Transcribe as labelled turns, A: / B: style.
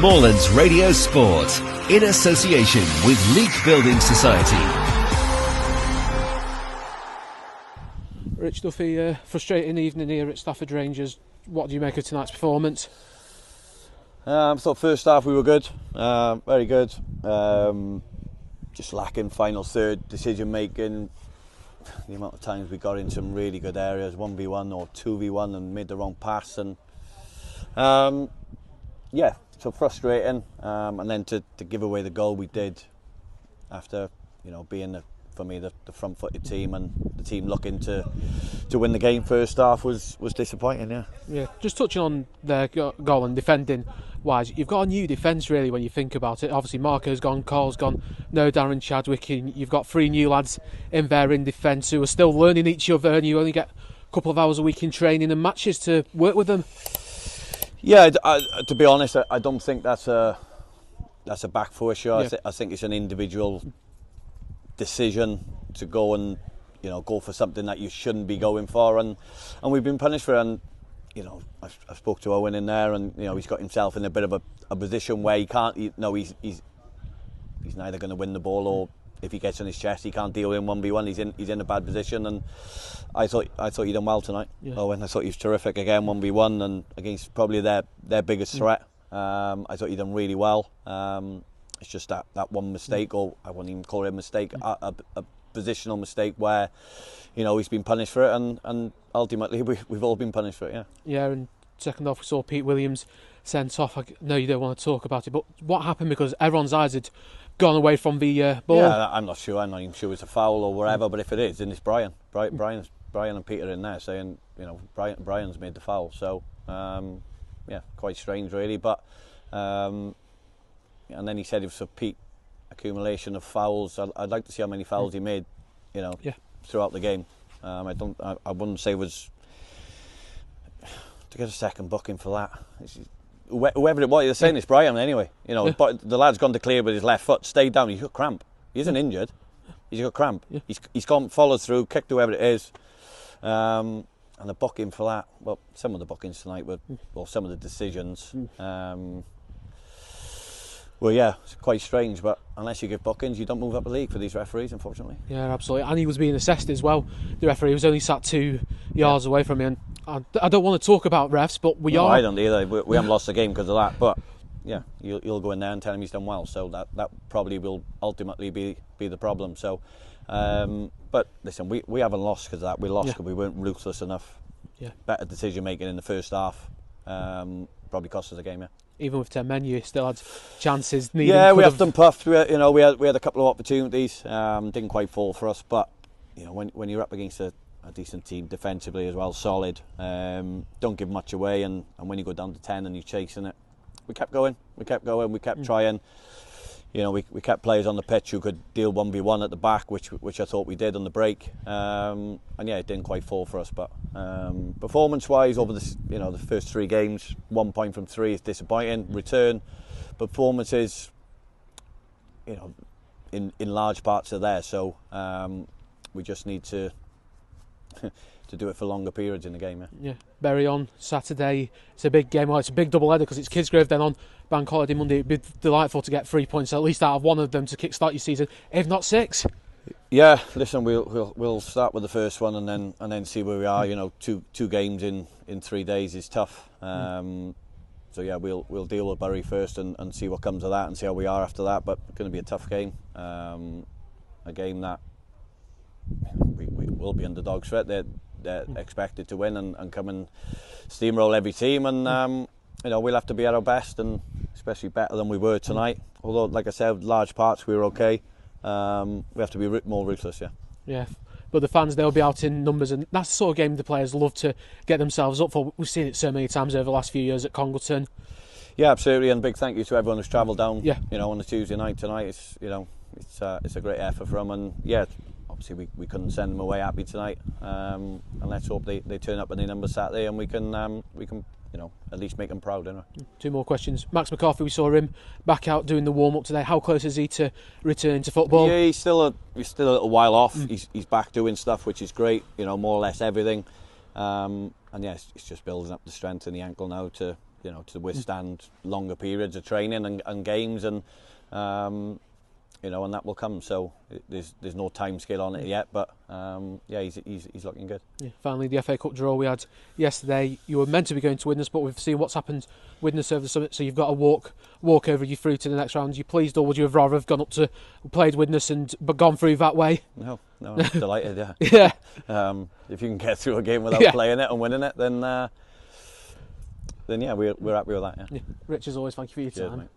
A: Moorlands Radio Sport, in association with Leek Building Society.
B: Richard Duffy, frustrating evening here at Stafford Rangers. What do you make of tonight's performance?
C: I thought first half we were good, very good. Just lacking final third decision making. The amount of times we got in some really good areas, 1v1 or 2v1, and made the wrong pass, and so frustrating. And then to give away the goal we did after, being for me the front-footed team and the team looking to win the game first half was disappointing. Yeah.
B: Just touching on their goal and defending wise, you've got a new defence really when you think about it. Obviously Marco's gone, Cole's gone, no Darren Chadwick, and you've got three new lads in there in defence who are still learning each other, and you only get a couple of hours a week in training and matches to work with them.
C: Yeah, to be honest, I don't think that's a back four issue.
B: Yeah.
C: I think it's an individual decision to go and go for something that you shouldn't be going for, and we've been punished for it. And I spoke to Owen in there, and he's got himself in a bit of a position where he can't. He's neither going to win the ball, or if he gets on his chest, he can't deal with him 1v1. He's in a bad position, and I thought he done well tonight. Yeah. Owen, I thought he was terrific again, 1v1, and against probably their biggest threat. I thought he done really well. It's just that one mistake, or I wouldn't even call it a mistake, a positional mistake where he's been punished for it, and ultimately we've all been punished for it.
B: Yeah, and second off we saw Pete Williams sent off. I know you don't want to talk about it, but what happened? Because everyone's eyes had gone away from the ball.
C: Yeah, I'm not sure. I'm not even sure it's a foul or whatever, but if it is, then it's Brian and Peter in there saying Brian's made the foul. So quite strange really, but and then he said it was for Pete, accumulation of fouls. I'd like to see how many fouls he made throughout the game. I wouldn't say it was to get a second booking for that. Whoever it was, you're saying it's Brian anyway. But the lad's gone to clear with his left foot, stayed down. He's got cramp. He isn't injured. He's got cramp. Yeah. He's gone, followed through, kicked whoever it is, and the booking for that. Well, some of the bookings tonight were, or some of the decisions. It's quite strange, but unless you give bookings, you don't move up the league for these referees, unfortunately.
B: Yeah, absolutely. And he was being assessed as well. The referee was only sat 2 yards away from him. I don't want to talk about refs, but we are.
C: I don't either. We haven't lost the game because of that. But yeah, you'll go in there and tell him he's done well. So that probably will ultimately be the problem. So, but listen, we haven't lost because of that. We lost because we weren't ruthless enough.
B: Yeah. Better
C: decision making in the first half. Probably cost us the game. Yeah.
B: Even with 10 men, you still had chances.
C: We have done puffed. We had a couple of opportunities. Didn't quite fall for us, but when you're up against a decent team defensively as well, solid. Don't give much away, and when you go down to 10 and you're chasing it, we kept going. We kept trying. We kept players on the pitch who could deal 1v1 at the back, which I thought we did on the break. And it didn't quite fall for us. But performance-wise, over the first 3 games, 1 point from 3 is disappointing. Return performances, in large parts are there. So we just need to do it for longer periods in the game.
B: Yeah. Bury on Saturday. It's a big game. Well, it's a big double header because it's Kidsgrove then on Bank Holiday Monday. It'd be delightful to get 3 points at least out of one of them to kickstart your season, if not 6.
C: Yeah, listen, we'll start with the first one and then see where we are. Two games in 3 days is tough. So yeah, we'll deal with Bury first and see what comes of that and see how we are after that. But it's going to be a tough game. A game that we will be underdogs for it. They're expected to win and come and steamroll every team, and we'll have to be at our best, and especially better than we were tonight. Although, like I said, large parts we were okay. We have to be more ruthless.
B: Yeah, but the fans, they'll be out in numbers, and that's the sort of game the players love to get themselves up for. We've seen it so many times over the last few years at Congleton.
C: Yeah, absolutely, and big thank you to everyone who's travelled down.
B: Yeah.
C: On a Tuesday night tonight. It's a great effort for them, and yeah. Obviously, we couldn't send them away happy tonight, and let's hope they turn up in their numbers Saturday, and we can at least make them proud.
B: 2 more questions. Max McCarthy, we saw him back out doing the warm up today. How close is he to returning to football?
C: Yeah, he's still a little while off. He's back doing stuff, which is great. More or less everything, and yeah, it's just building up the strength in the ankle now to to withstand longer periods of training and games, and and that will come. So there's no time scale on it yet, but he's looking good.
B: Yeah, finally, the FA Cup draw we had yesterday. You were meant to be going to Widnes, but we've seen what's happened Widnes over the summit, so you've got to walk over you through to the next round. Are you pleased, or would you have rather have gone up to played Widnes but gone through that way?
C: No, I'm delighted. Yeah.
B: Yeah.
C: If you can get through a game without playing it and winning it, then yeah, we're happy with that. Yeah.
B: Rich, as always, thank you for your
C: Cheers,
B: time.
C: mate.